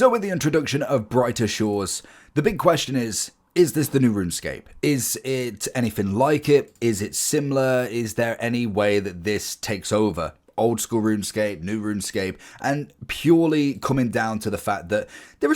So with the introduction of Brighter Shores, the big question is this the new RuneScape? Is it anything like it? Is it similar? Is there any way that this takes over old school RuneScape, new RuneScape, and purely coming down to the fact that there are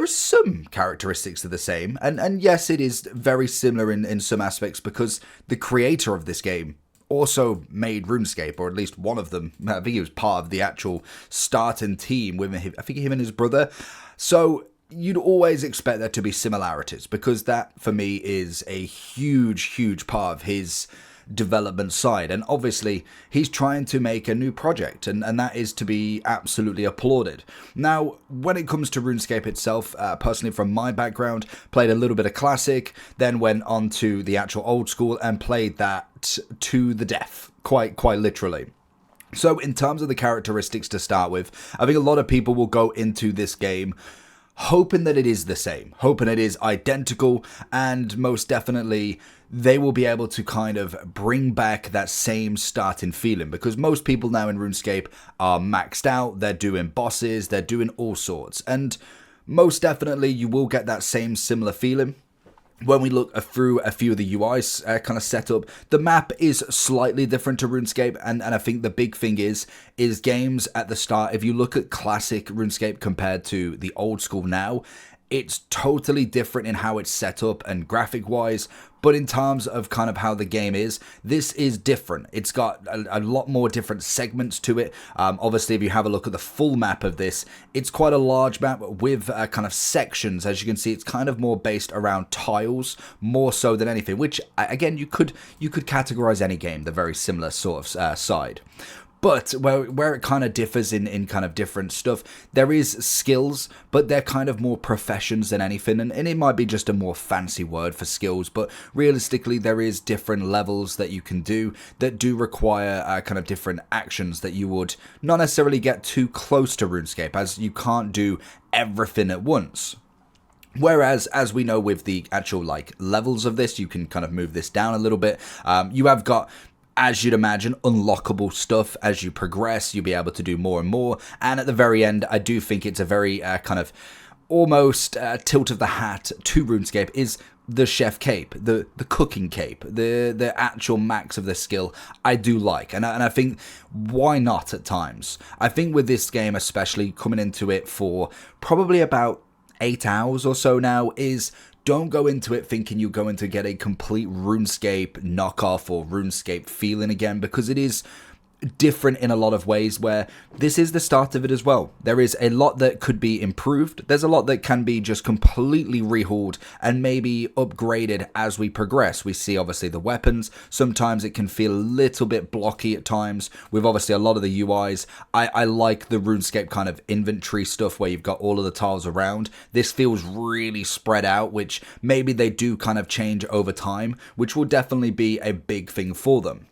some characteristics that are the same, and yes, it is very similar in some aspects because the creator of this game also made RuneScape, or at least one of them. I think he was part of the actual starting team with him, I think him and his brother. So you'd always expect there to be similarities because that, for me, is a huge part of his development side. And obviously, he's trying to make a new project, and that is to be absolutely applauded. Now, when it comes to RuneScape itself, personally from my background, played a little bit of Classic, then went on to the actual old school and played that to the death, quite literally. So in terms of the characteristics to start with, I think a lot of people will go into this game hoping that it is the same, hoping it is identical, and most definitely they will be able to kind of bring back that same starting feeling, because most people now in RuneScape are maxed out, they're doing bosses, they're doing all sorts, and most definitely you will get that same similar feeling. When we look through a few of the UIs kind of setup, the map is slightly different to RuneScape, and I think the big thing is games at the start, if you look at classic RuneScape compared to the old school now, it's totally different in how it's set up and graphic wise, but in terms of kind of how the game is, this is different. It's got a lot more different segments to it. Obviously, if you have a look at the full map of this, it's quite a large map with kind of sections. As you can see, it's kind of more based around tiles, more so than anything, which again, you could categorize any game the very similar sort of side. But where it kind of differs in kind of different stuff, there is skills, but they're kind of more professions than anything. And it might be just a more fancy word for skills, but realistically, there is different levels that you can do that do require kind of different actions that you would not necessarily get too close to RuneScape, as you can't do everything at once. Whereas, as we know with the actual like levels of this, you can kind of move this down a little bit. You have got, as you'd imagine, unlockable stuff. As you progress, you'll be able to do more and more. And at the very end, I do think it's a very kind of almost tilt of the hat to RuneScape is the chef cape, the cooking cape, the actual max of the skill. I do like, and I think why not at times. I think with this game, especially coming into it for probably about 8 hours or so now, is don't go into it thinking you're going to get a complete RuneScape knockoff or RuneScape feeling again, because it is different in a lot of ways, where this is the start of it as well. There is a lot that could be improved. There's a lot that can be just completely rehauled and maybe upgraded as we progress. We see obviously the weapons. Sometimes it can feel a little bit blocky at times with obviously a lot of the UIs. I like the RuneScape kind of inventory stuff where you've got all of the tiles around. This feels really spread out, which maybe they do kind of change over time, which will definitely be a big thing for them.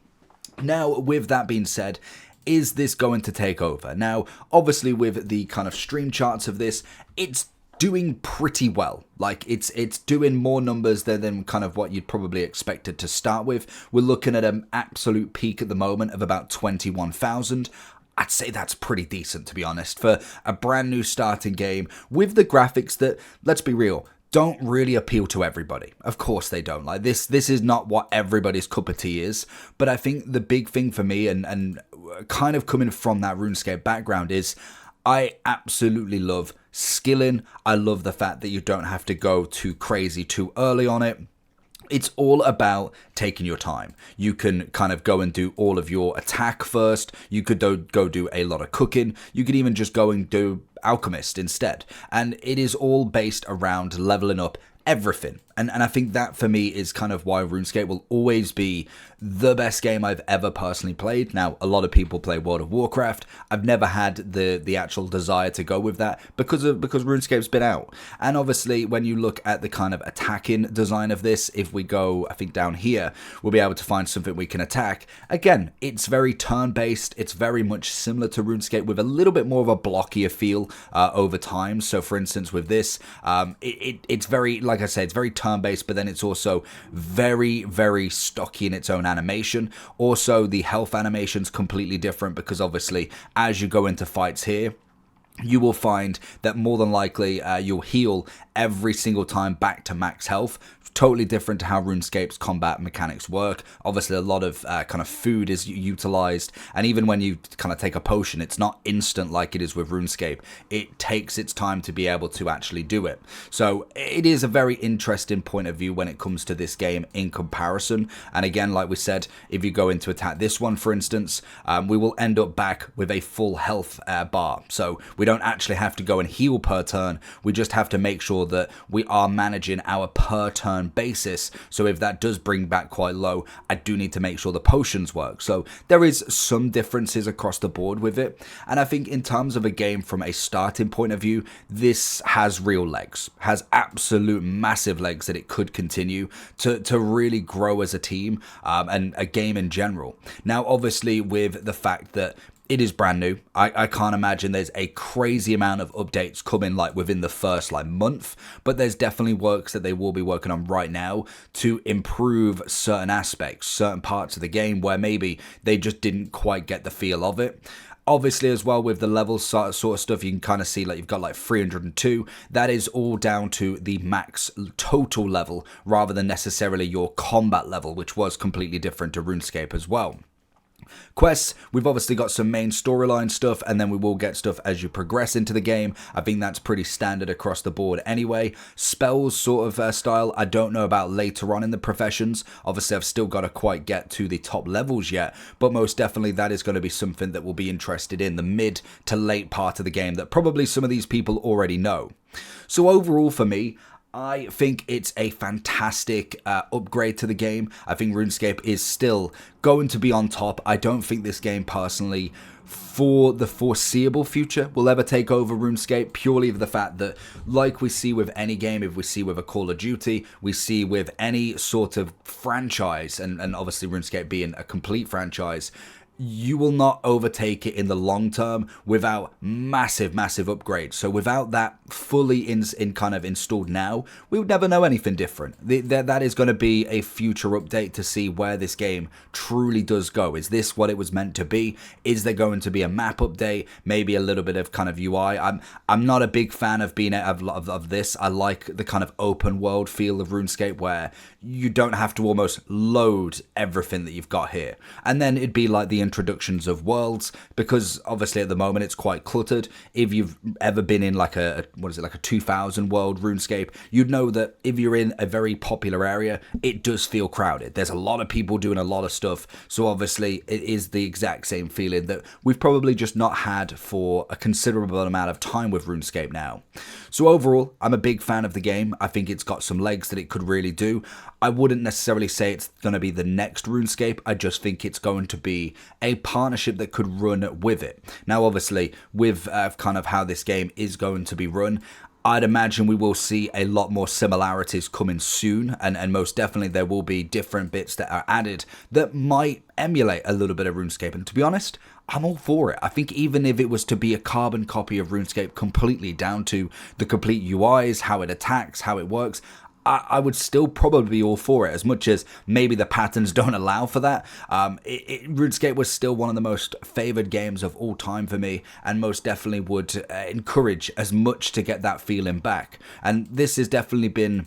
Now, with that being said, is this going to take over? Now, obviously with the kind of stream charts of this, it's doing pretty well. Like, it's doing more numbers than kind of what you'd probably expected to start with. We're looking at an absolute peak at the moment of about 21,000. I'd say that's pretty decent, to be honest, for a brand new starting game with the graphics that, let's be real, don't really appeal to everybody. Of course they don't. Like, this is not what everybody's cup of tea is. But I think the big thing for me, and kind of coming from that RuneScape background, is I absolutely love skilling. I love the fact that you don't have to go too crazy too early on it. It's all about taking your time. You can kind of go and do all of your attack first. You could go do a lot of cooking. You could even just go and do Alchemist instead. And it is all based around leveling up everything. And I think that for me is kind of why RuneScape will always be the best game I've ever personally played. Now, a lot of people play World of Warcraft. I've never had the actual desire to go with that because RuneScape's been out. And obviously, when you look at the kind of attacking design of this, if we go, I think down here, we'll be able to find something we can attack. Again, it's very turn-based. It's very much similar to RuneScape with a little bit more of a blockier feel over time. So, for instance, with this, it's very, like I said, it's very turn-based, but then it's also very, very stocky in its own animation. Also, the health animation's completely different because obviously, as you go into fights here, you will find that more than likely you'll heal every single time back to max health. Totally different to how RuneScape's combat mechanics work. Obviously, a lot of kind of food is utilized, and even when you kind of take a potion, it's not instant like it is with RuneScape. It takes its time to be able to actually do it. So it is a very interesting point of view when it comes to this game in comparison. And again, like we said, if you go in to attack this one, for instance, we will end up back with a full health bar. So we don't actually have to go and heal per turn. We just have to make sure that we are managing our per turn basis. So if that does bring back quite low, I do need to make sure the potions work. So there is some differences across the board with it. And I think in terms of a game from a starting point of view, this has real legs, has absolute massive legs that it could continue to really grow as a team and a game in general. Now, obviously, with the fact that it is brand new, I can't imagine there's a crazy amount of updates coming like within the first month, but there's definitely works that they will be working on right now to improve certain aspects, certain parts of the game where maybe they just didn't quite get the feel of it. Obviously, as well, with the levels sort of stuff, you can kind of see like you've got like 302. That is all down to the max total level rather than necessarily your combat level, which was completely different to RuneScape as well. Quests, we've obviously got some main storyline stuff, and then we will get stuff as you progress into the game. I think that's pretty standard across the board anyway. Spells sort of style, I don't know about later on in the professions. Obviously, I've still got to quite get to the top levels yet, but most definitely that is going to be something that we'll be interested in the mid to late part of the game that probably some of these people already know. So overall for me, I think it's a fantastic upgrade to the game. I think RuneScape is still going to be on top. I don't think this game personally for the foreseeable future will ever take over RuneScape, purely for the fact that, like we see with any game, if we see with a Call of Duty, we see with any sort of franchise, and obviously RuneScape being a complete franchise, you will not overtake it in the long term without massive upgrades. So without that fully in kind of installed now, we would never know anything different. That is going to be a future update to see where this game truly does go. Is this what it was meant to be? Is there going to be a map update? Maybe a little bit of kind of UI. I'm not a big fan of being of this. I like the kind of open world feel of RuneScape where you don't have to almost load everything that you've got here. And then it'd be like the introductions of worlds, because obviously at the moment it's quite cluttered. If you've ever been in like a 2000 world RuneScape, you'd know that if you're in a very popular area, it does feel crowded. There's a lot of people doing a lot of stuff. So obviously it is the exact same feeling that we've probably just not had for a considerable amount of time with RuneScape now. So overall, I'm a big fan of the game. I think it's got some legs that it could really do. I wouldn't necessarily say it's going to be the next RuneScape. I just think it's going to be a partnership that could run with it. Now, obviously, with kind of how this game is going to be run, I'd imagine we will see a lot more similarities coming soon, and most definitely there will be different bits that are added that might emulate a little bit of RuneScape. And to be honest, I'm all for it. I think even if it was to be a carbon copy of RuneScape completely down to the complete UIs, how it attacks, how it works, I would still probably be all for it, as much as maybe the patterns don't allow for that. RuneScape was still one of the most favored games of all time for me, and most definitely would encourage as much to get that feeling back. And this has definitely been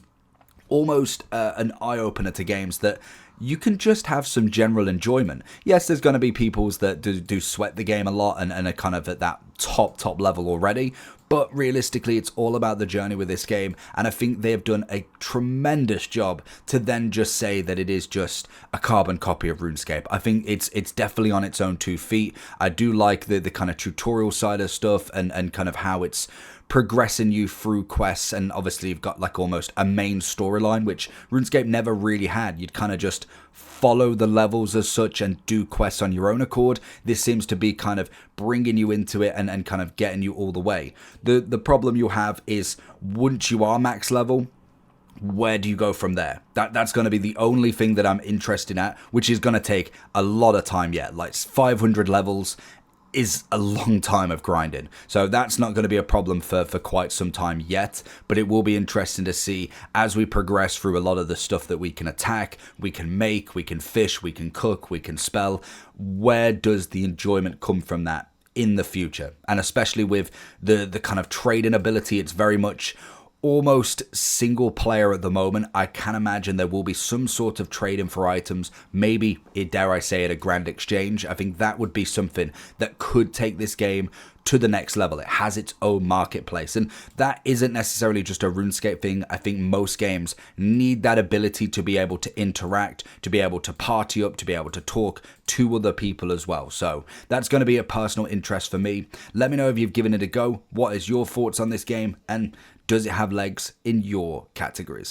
almost an eye-opener to games that you can just have some general enjoyment. Yes, there's going to be people that do sweat the game a lot and are kind of at that top level already, but realistically, it's all about the journey with this game, and I think they've done a tremendous job to then just say that it is just a carbon copy of RuneScape. I think it's definitely on its own 2 feet. I do like the kind of tutorial side of stuff and kind of how it's progressing you through quests, and obviously you've got like almost a main storyline, which RuneScape never really had. You'd kind of just follow the levels as such and do quests on your own accord. This seems to be kind of bringing you into it and kind of getting you all the way. The problem you have is once you are max level, where do you go from there? That's going to be the only thing that I'm interested at, which is going to take a lot of time yet. Like 500 levels is a long time of grinding, so that's not going to be a problem for quite some time yet, but it will be interesting to see as we progress through a lot of the stuff that we can attack, we can make, we can fish, we can cook, we can spell. Where does the enjoyment come from that in the future. And especially with the kind of trading ability, it's very much almost single player at the moment. I can imagine there will be some sort of trading for items, maybe, dare I say it, a grand exchange. I think that would be something that could take this game to the next level. It has its own marketplace, and that isn't necessarily just a RuneScape thing. I think most games need that ability to be able to interact, to be able to party up, to be able to talk to other people as well. So that's going to be a personal interest for me. Let me know if you've given it a go. What is your thoughts on this game, and does it have legs in your categories?